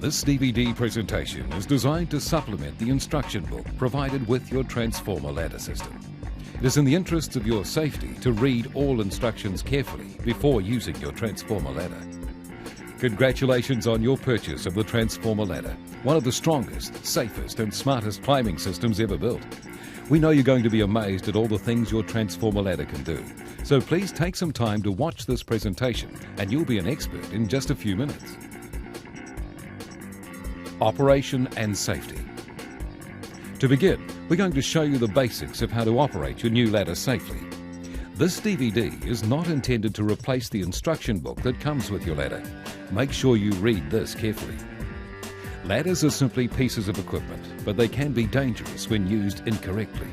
This DVD presentation is designed to supplement the instruction book provided with your Transforma ladder system. It is in the interests of your safety to read all instructions carefully before using your Transforma ladder. Congratulations on your purchase of the Transforma ladder, one of the strongest, safest and smartest climbing systems ever built. We know you're going to be amazed at all the things your Transforma ladder can do. So please take some time to watch this presentation and you'll be an expert in just a few minutes. Operation and safety. To begin, we're going to show you the basics of how to operate your new ladder safely. This DVD is not intended to replace the instruction book that comes with your ladder. Make sure you read this carefully. Ladders are simply pieces of equipment, but they can be dangerous when used incorrectly.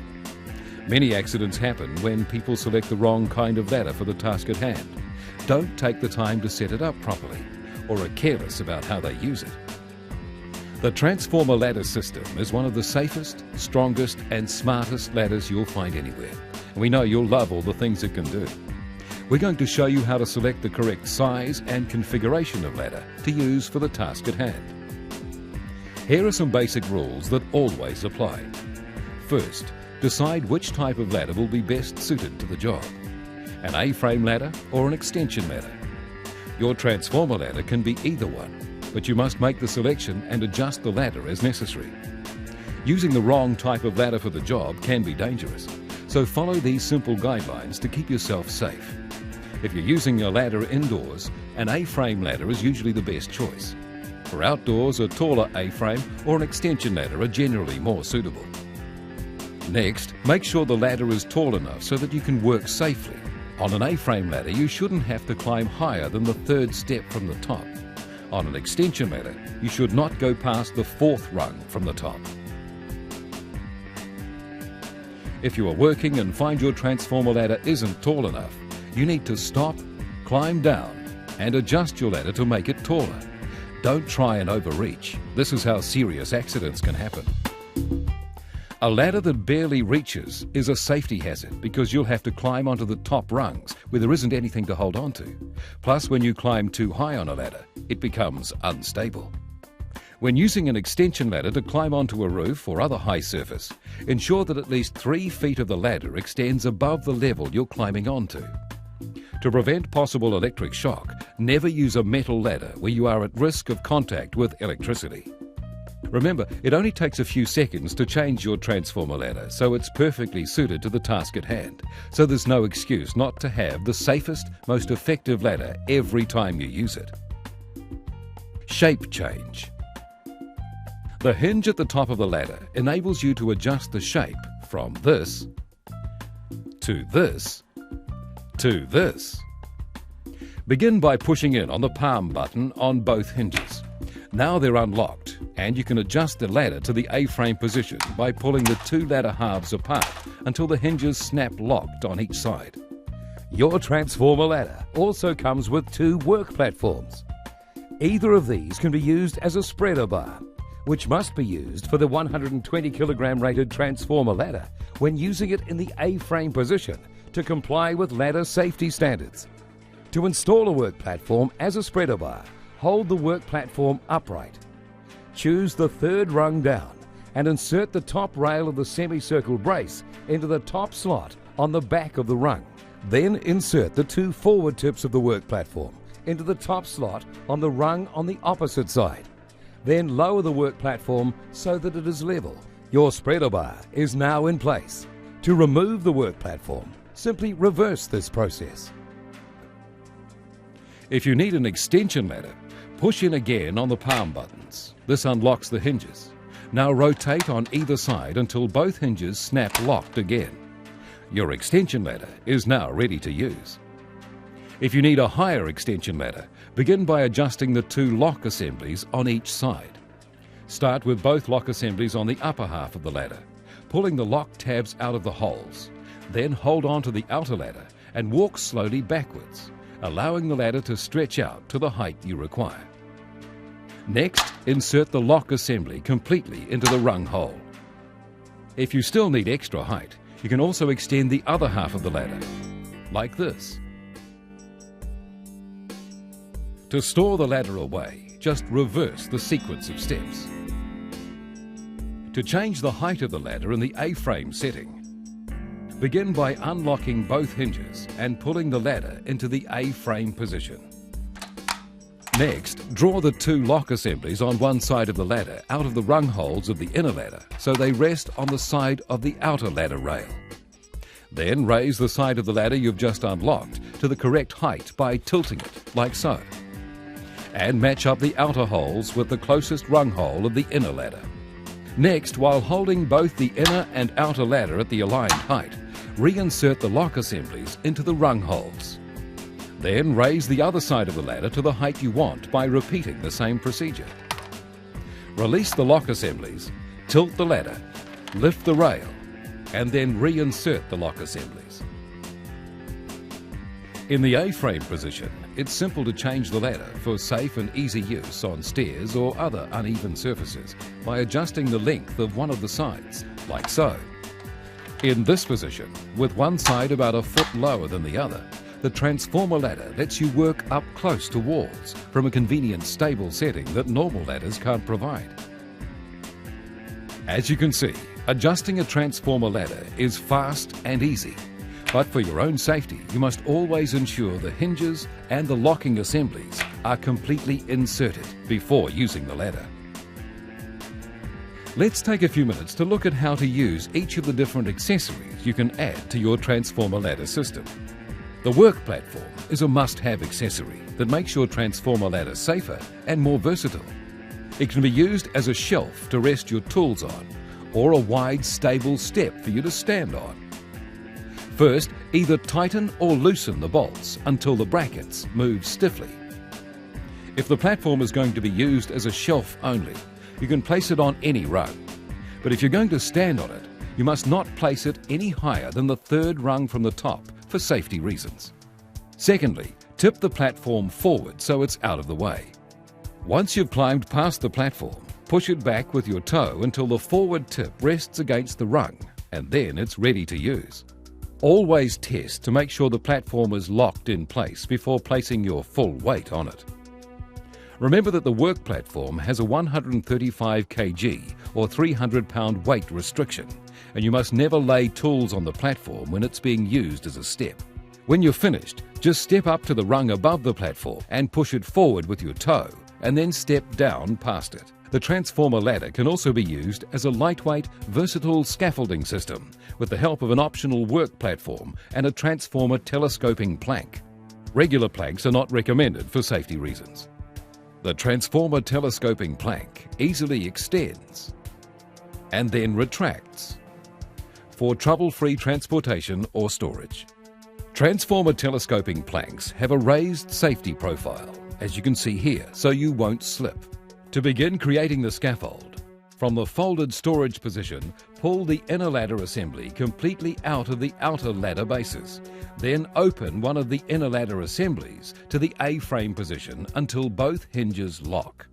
Many accidents happen when people select the wrong kind of ladder for the task at hand, don't take the time to set it up properly, or are careless about how they use it. The Transforma ladder system is one of the safest, strongest and smartest ladders you'll find anywhere. We know you'll love all the things it can do. We're going to show you how to select the correct size and configuration of ladder to use for the task at hand. Here are some basic rules that always apply. First, decide which type of ladder will be best suited to the job. An A-frame ladder or an extension ladder. Your Transforma ladder can be either one, but you must make the selection and adjust the ladder as necessary. Using the wrong type of ladder for the job can be dangerous, so follow these simple guidelines to keep yourself safe. If you're using a ladder indoors, an A-frame ladder is usually the best choice. For outdoors, a taller A-frame or an extension ladder are generally more suitable. Next, make sure the ladder is tall enough so that you can work safely. On an A-frame ladder, you shouldn't have to climb higher than the third step from the top. On an extension ladder, you should not go past the fourth rung from the top. If you are working and find your Transforma ladder isn't tall enough, you need to stop, climb down and adjust your ladder to make it taller. Don't try and overreach. This is how serious accidents can happen. A ladder that barely reaches is a safety hazard because you'll have to climb onto the top rungs where there isn't anything to hold on to. Plus, when you climb too high on a ladder, it becomes unstable. When using an extension ladder to climb onto a roof or other high surface, ensure that at least 3 feet of the ladder extends above the level you're climbing onto. To prevent possible electric shock, never use a metal ladder where you are at risk of contact with electricity. Remember, it only takes a few seconds to change your Transforma ladder, so it's perfectly suited to the task at hand. So there's no excuse not to have the safest, most effective ladder every time you use it. Shape change. The hinge at the top of the ladder enables you to adjust the shape from this to this to this. Begin by pushing in on the palm button on both hinges. Now they're unlocked and you can adjust the ladder to the A-frame position by pulling the 2 ladder halves apart until the hinges snap locked on each side. Your Transforma ladder also comes with 2 work platforms. Either of these can be used as a spreader bar, which must be used for the 120 kilogram rated Transforma ladder when using it in the A-frame position to comply with ladder safety standards. To install a work platform as a spreader bar, hold the work platform upright. Choose the 3rd rung down and insert the top rail of the semicircle brace into the top slot on the back of the rung. Then insert the 2 forward tips of the work platform into the top slot on the rung on the opposite side. Then lower the work platform so that it is level. Your spreader bar is now in place. To remove the work platform, simply reverse this process. If you need an extension ladder, push in again on the palm buttons. This unlocks the hinges. Now rotate on either side until both hinges snap locked again. Your extension ladder is now ready to use. If you need a higher extension ladder, begin by adjusting the 2 lock assemblies on each side. Start with both lock assemblies on the upper half of the ladder, pulling the lock tabs out of the holes. Then hold on to the outer ladder and walk slowly backwards, allowing the ladder to stretch out to the height you require. Next, insert the lock assembly completely into the rung hole. If you still need extra height, you can also extend the other half of the ladder, like this. To store the ladder away, just reverse the sequence of steps. To change the height of the ladder in the A-frame setting, begin by unlocking both hinges and pulling the ladder into the A-frame position. Next, draw the two lock assemblies on one side of the ladder out of the rung holes of the inner ladder so they rest on the side of the outer ladder rail. Then raise the side of the ladder you've just unlocked to the correct height by tilting it, like so. And match up the outer holes with the closest rung hole of the inner ladder. Next, while holding both the inner and outer ladder at the aligned height, reinsert the lock assemblies into the rung holes. Then raise the other side of the ladder to the height you want by repeating the same procedure. Release the lock assemblies, tilt the ladder, lift the rail, and then reinsert the lock assemblies. In the A-frame position, it's simple to change the ladder for safe and easy use on stairs or other uneven surfaces by adjusting the length of one of the sides, like so. In this position, with one side about a foot lower than the other, the Transforma ladder lets you work up close to walls from a convenient stable setting that normal ladders can't provide. As you can see, adjusting a Transforma ladder is fast and easy. But for your own safety, you must always ensure the hinges and the locking assemblies are completely inserted before using the ladder. Let's take a few minutes to look at how to use each of the different accessories you can add to your Transforma ladder system. The work platform is a must-have accessory that makes your Transforma ladder safer and more versatile. It can be used as a shelf to rest your tools on, or a wide, stable step for you to stand on. First, either tighten or loosen the bolts until the brackets move stiffly. If the platform is going to be used as a shelf only, you can place it on any rung. But if you're going to stand on it, you must not place it any higher than the third rung from the top for safety reasons. Secondly, tip the platform forward so it's out of the way. Once you've climbed past the platform, push it back with your toe until the forward tip rests against the rung, and then it's ready to use. Always test to make sure the platform is locked in place before placing your full weight on it. Remember that the work platform has a 135 kg or 300 pound weight restriction, and you must never lay tools on the platform when it's being used as a step. When you're finished, just step up to the rung above the platform and push it forward with your toe, and then step down past it. The Transforma ladder can also be used as a lightweight, versatile scaffolding system with the help of an optional work platform and a Transforma telescoping plank. Regular planks are not recommended for safety reasons. The Transforma telescoping plank easily extends and then retracts for trouble-free transportation or storage. Transforma telescoping planks have a raised safety profile, as you can see here, so you won't slip. To begin creating the scaffold, from the folded storage position, pull the inner ladder assembly completely out of the outer ladder bases. Then open one of the inner ladder assemblies to the A-frame position until both hinges lock.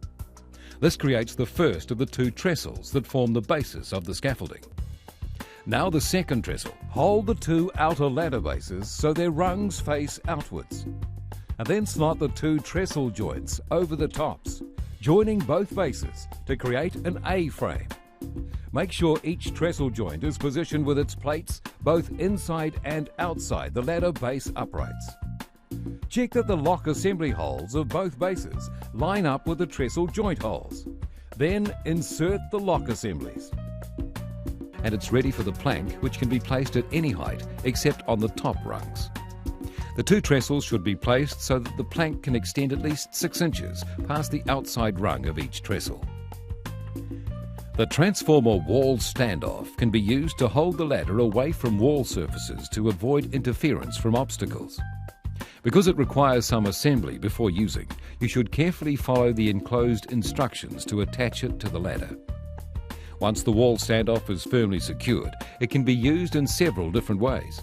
This creates the first of the two trestles that form the basis of the scaffolding. Now the second trestle. Hold the two outer ladder bases so their rungs face outwards. And then slot the two trestle joints over the tops, joining both bases to create an A-frame. Make sure each trestle joint is positioned with its plates both inside and outside the ladder base uprights. Check that the lock assembly holes of both bases line up with the trestle joint holes. Then insert the lock assemblies. And it's ready for the plank, which can be placed at any height except on the top rungs. The two trestles should be placed so that the plank can extend at least 6 inches past the outside rung of each trestle. The Transforma wall standoff can be used to hold the ladder away from wall surfaces to avoid interference from obstacles. Because it requires some assembly before using, you should carefully follow the enclosed instructions to attach it to the ladder. Once the wall standoff is firmly secured, it can be used in several different ways.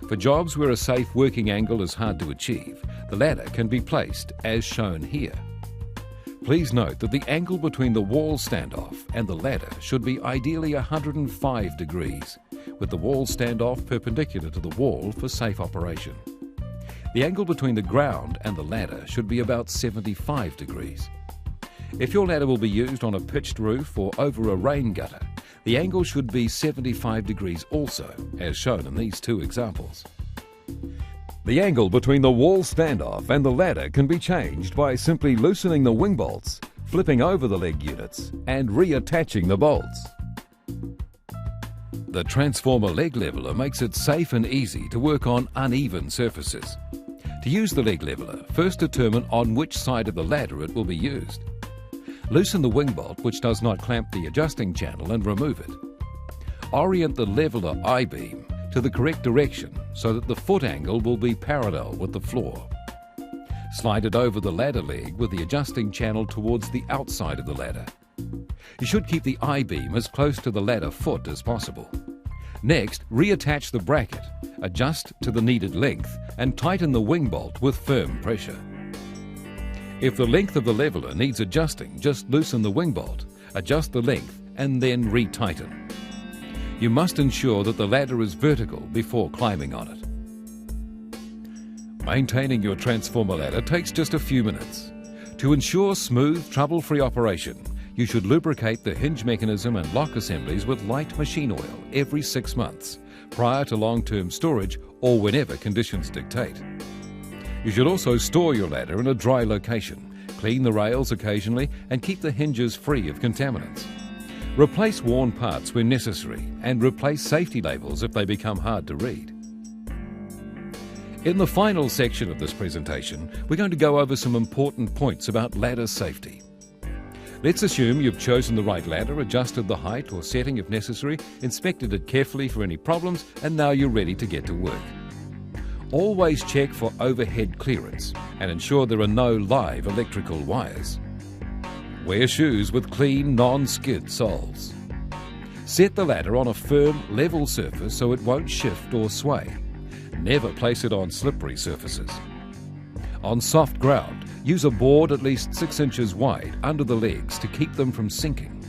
For jobs where a safe working angle is hard to achieve, the ladder can be placed as shown here. Please note that the angle between the wall standoff and the ladder should be ideally 105 degrees, with the wall standoff perpendicular to the wall for safe operation. The angle between the ground and the ladder should be about 75 degrees. If your ladder will be used on a pitched roof or over a rain gutter, the angle should be 75 degrees also, as shown in these two examples. The angle between the wall standoff and the ladder can be changed by simply loosening the wing bolts, flipping over the leg units, and reattaching the bolts. The Transforma leg leveler makes it safe and easy to work on uneven surfaces. To use the leg leveler, first determine on which side of the ladder it will be used. Loosen the wing bolt which does not clamp the adjusting channel and remove it. Orient the leveler I-beam to the correct direction so that the foot angle will be parallel with the floor. Slide it over the ladder leg with the adjusting channel towards the outside of the ladder. You should keep the I-beam as close to the ladder foot as possible. Next, reattach the bracket, adjust to the needed length, and tighten the wing bolt with firm pressure. If the length of the leveler needs adjusting, just loosen the wing bolt, adjust the length, and then retighten. You must ensure that the ladder is vertical before climbing on it. Maintaining your Transforma ladder takes just a few minutes. To ensure smooth, trouble-free operation, you should lubricate the hinge mechanism and lock assemblies with light machine oil every 6 months, prior to long-term storage or whenever conditions dictate. You should also store your ladder in a dry location, clean the rails occasionally, and keep the hinges free of contaminants. Replace worn parts when necessary, and replace safety labels if they become hard to read. In the final section of this presentation, we're going to go over some important points about ladder safety. Let's assume you've chosen the right ladder, adjusted the height or setting if necessary, inspected it carefully for any problems, and now you're ready to get to work. Always check for overhead clearance and ensure there are no live electrical wires. Wear shoes with clean, non-skid soles. Set the ladder on a firm, level surface so it won't shift or sway. Never place it on slippery surfaces. On soft ground, use a board at least 6 inches wide under the legs to keep them from sinking.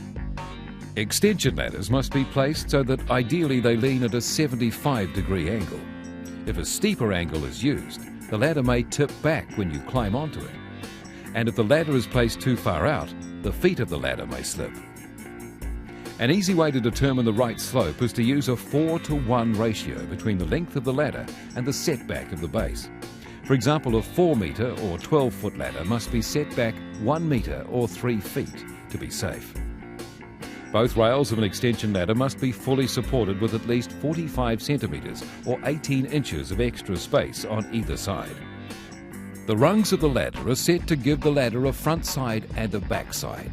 Extension ladders must be placed so that ideally they lean at a 75-degree angle. If a steeper angle is used, the ladder may tip back when you climb onto it. And if the ladder is placed too far out, the feet of the ladder may slip. An easy way to determine the right slope is to use a 4:1 ratio between the length of the ladder and the setback of the base. For example, a 4-metre or 12-foot ladder must be set back 1 metre or 3 feet to be safe. Both rails of an extension ladder must be fully supported with at least 45 centimetres or 18 inches of extra space on either side. The rungs of the ladder are set to give the ladder a front side and a back side.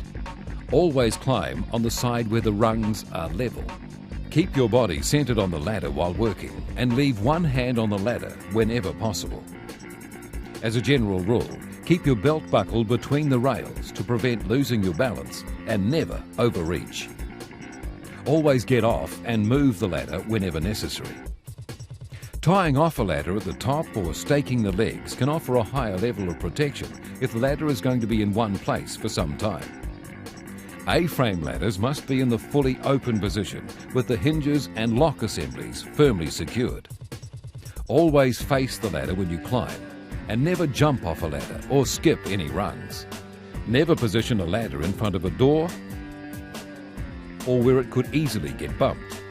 Always climb on the side where the rungs are level. Keep your body centred on the ladder while working and leave one hand on the ladder whenever possible. As a general rule, keep your belt buckled between the rails to prevent losing your balance and never overreach. Always get off and move the ladder whenever necessary. Tying off a ladder at the top or staking the legs can offer a higher level of protection if the ladder is going to be in one place for some time. A-frame ladders must be in the fully open position with the hinges and lock assemblies firmly secured. Always face the ladder when you climb and never jump off a ladder or skip any rungs. Never position a ladder in front of a door or where it could easily get bumped.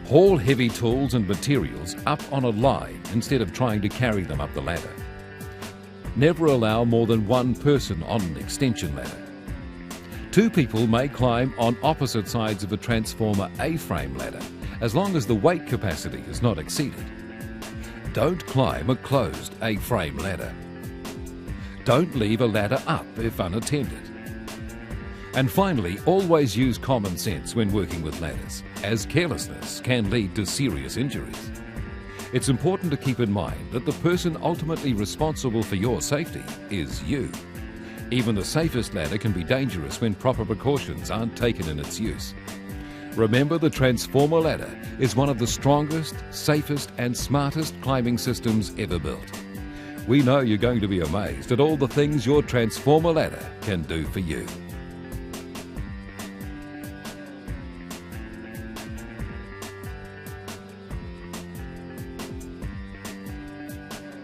Haul heavy tools and materials up on a line instead of trying to carry them up the ladder. Never allow more than one person on an extension ladder. 2 people may climb on opposite sides of a Transforma A-frame ladder as long as the weight capacity is not exceeded. Don't climb a closed A-frame ladder. Don't leave a ladder up if unattended. And finally, always use common sense when working with ladders, as carelessness can lead to serious injuries. It's important to keep in mind that the person ultimately responsible for your safety is you. Even the safest ladder can be dangerous when proper precautions aren't taken in its use. Remember, the Transforma ladder is one of the strongest, safest and smartest climbing systems ever built. We know you're going to be amazed at all the things your Transforma ladder can do for you.